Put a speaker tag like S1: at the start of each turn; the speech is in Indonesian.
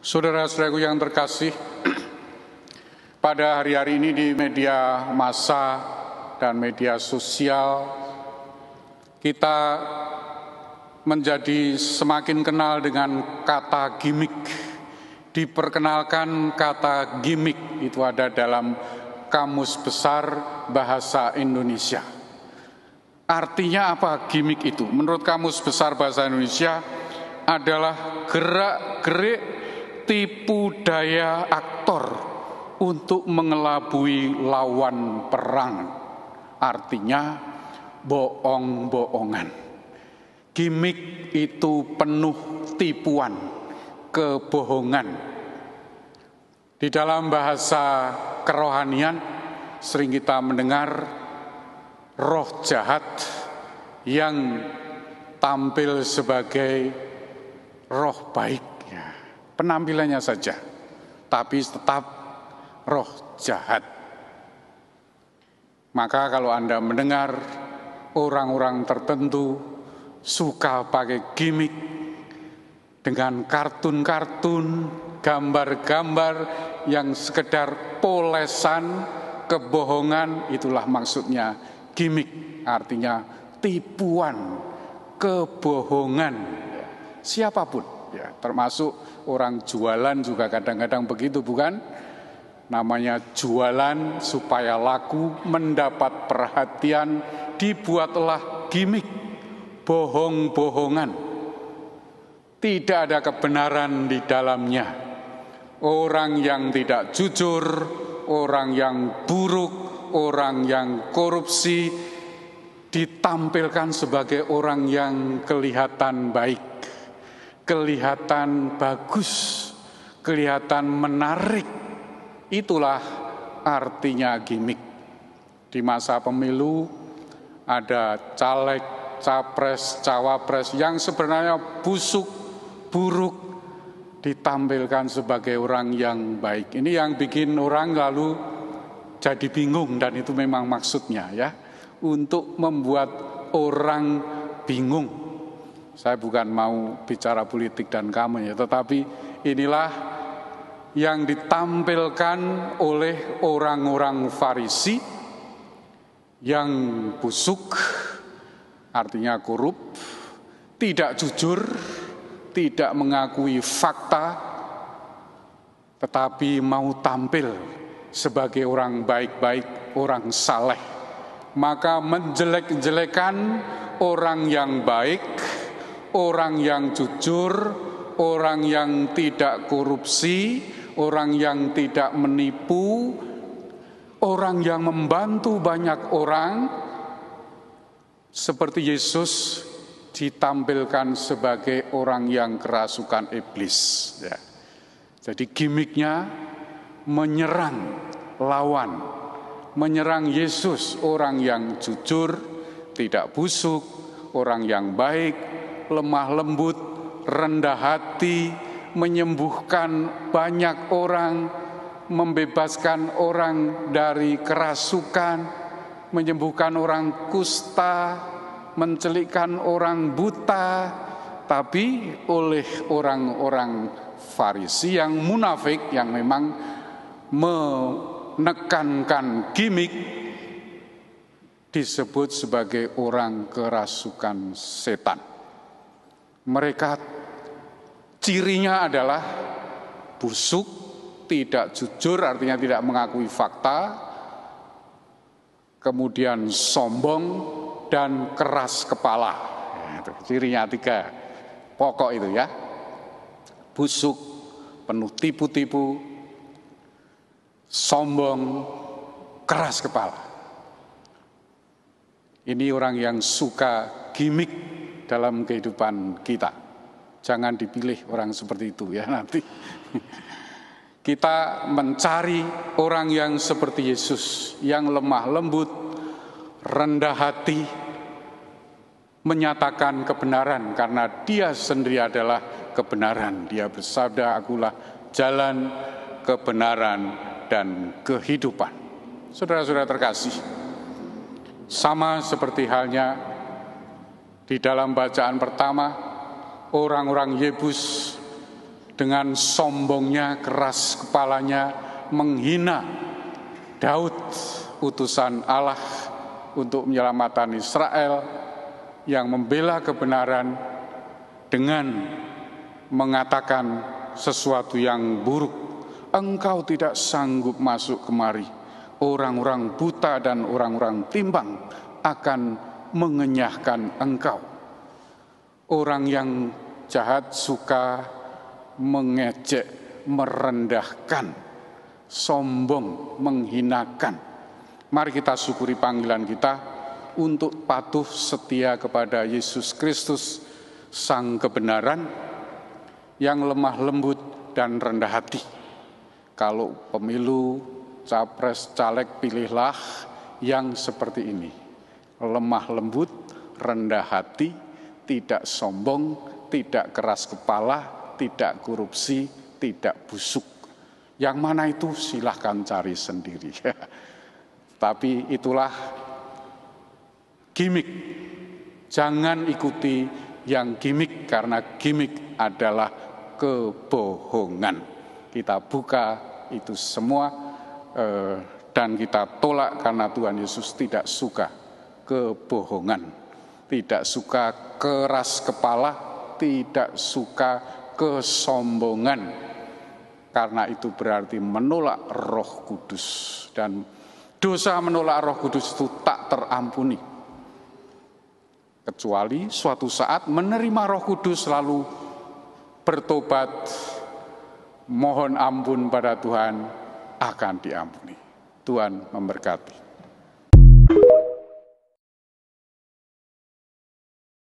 S1: Saudara-saudaraku yang terkasih, pada hari-hari ini di media massa dan media sosial, kita menjadi semakin kenal dengan kata gimmick. Diperkenalkan kata gimmick itu ada dalam Kamus Besar Bahasa Indonesia. Artinya apa gimmick itu? Menurut Kamus Besar Bahasa Indonesia adalah gerak-gerik tipu daya aktor untuk mengelabui lawan perang. Artinya bohong-bohongan. Gimik itu penuh tipuan, kebohongan. Di dalam bahasa kerohanian sering kita mendengar roh jahat yang tampil sebagai roh baik. Penampilannya saja, tapi tetap roh jahat. Maka kalau Anda mendengar orang-orang tertentu suka pakai gimmick dengan kartun-kartun, gambar-gambar yang sekedar polesan kebohongan, itulah maksudnya gimmick, artinya tipuan, kebohongan. Siapapun. Ya, termasuk orang jualan juga kadang-kadang begitu, bukan? Namanya jualan supaya laku, mendapat perhatian, dibuatlah gimmick, bohong-bohongan. Tidak ada kebenaran di dalamnya. Orang yang tidak jujur, orang yang buruk, orang yang korupsi ditampilkan sebagai orang yang kelihatan baik, kelihatan bagus, kelihatan menarik. Itulah artinya gimmick. Di masa pemilu ada caleg, capres, cawapres yang sebenarnya busuk, buruk, ditampilkan sebagai orang yang baik. Ini yang bikin orang lalu jadi bingung, dan itu memang maksudnya ya, untuk membuat orang bingung. Saya bukan mau bicara politik dan kampanye, tetapi inilah yang ditampilkan oleh orang-orang Farisi yang busuk, artinya korup, tidak jujur, tidak mengakui fakta, tetapi mau tampil sebagai orang baik-baik, orang saleh. Maka menjelek-jelekan orang yang baik, orang yang jujur, orang yang tidak korupsi, orang yang tidak menipu, orang yang membantu banyak orang, seperti Yesus ditampilkan sebagai orang yang kerasukan iblis. Ya. Jadi gimiknya menyerang lawan, menyerang Yesus, orang yang jujur, tidak busuk, orang yang baik, lemah lembut, rendah hati, menyembuhkan banyak orang, membebaskan orang dari kerasukan, menyembuhkan orang kusta, mencelikkan orang buta. Tapi oleh orang-orang Farisi yang munafik, yang memang menekankan gimik, disebut sebagai orang kerasukan setan. Mereka cirinya adalah busuk, tidak jujur, artinya tidak mengakui fakta, kemudian sombong dan keras kepala. Itu cirinya 3 pokok itu ya. Busuk, penuh tipu-tipu, sombong, keras kepala. Ini orang yang suka gimik dalam kehidupan kita. Jangan dipilih orang seperti itu ya nanti. Kita mencari orang yang seperti Yesus, yang lemah lembut, rendah hati, menyatakan kebenaran karena dia sendiri adalah kebenaran. Dia bersabda, akulah jalan, kebenaran, dan kehidupan. Saudara-saudara terkasih, sama seperti halnya di dalam bacaan pertama, orang-orang Yebus dengan sombongnya, keras kepalanya, menghina Daud, utusan Allah untuk menyelamatkan Israel, yang membela kebenaran dengan mengatakan sesuatu yang buruk. Engkau tidak sanggup masuk kemari. Orang-orang buta dan orang-orang timbang akan mengenyahkan engkau. Orang yang jahat suka mengejek, merendahkan, sombong, menghinakan. Mari kita syukuri panggilan kita untuk patuh setia kepada Yesus Kristus, Sang Kebenaran, yang lemah lembut dan rendah hati. Kalau pemilu, capres, caleg, pilihlah yang seperti ini. Lemah lembut, rendah hati, tidak sombong, tidak keras kepala, tidak korupsi, tidak busuk. Yang mana itu silahkan cari sendiri. Tapi itulah gimik. Jangan ikuti yang gimik, karena gimik adalah kebohongan. Kita buka itu semua dan kita tolak, karena Tuhan Yesus tidak suka kebohongan, tidak suka keras kepala, tidak suka kesombongan, karena itu berarti menolak Roh Kudus, dan dosa menolak Roh Kudus itu tak terampuni, kecuali suatu saat menerima Roh Kudus lalu bertobat, mohon ampun pada Tuhan, akan diampuni. Tuhan memberkati.